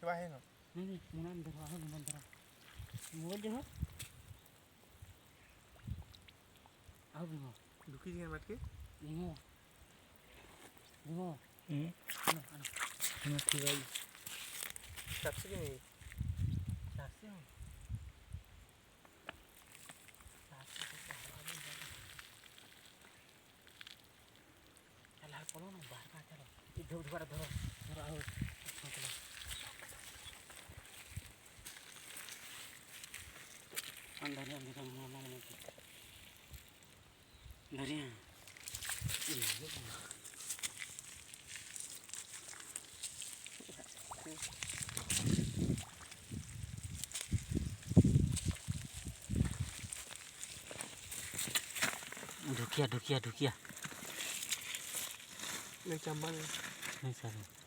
ठेवा है ना नहीं मुना अंदर आ अंदर मोबाइल देखो आओ बिमो दुखी जी मत के बिमो बिमो ना ठेवा ही सबसे की नहीं सासे हो चल हाल पड़ो ना बाहर का चलो इधर उधर धरो धरो आओ चलो अंदर मामा ने दरिया ढुकिया नहीं चंबा नहीं सर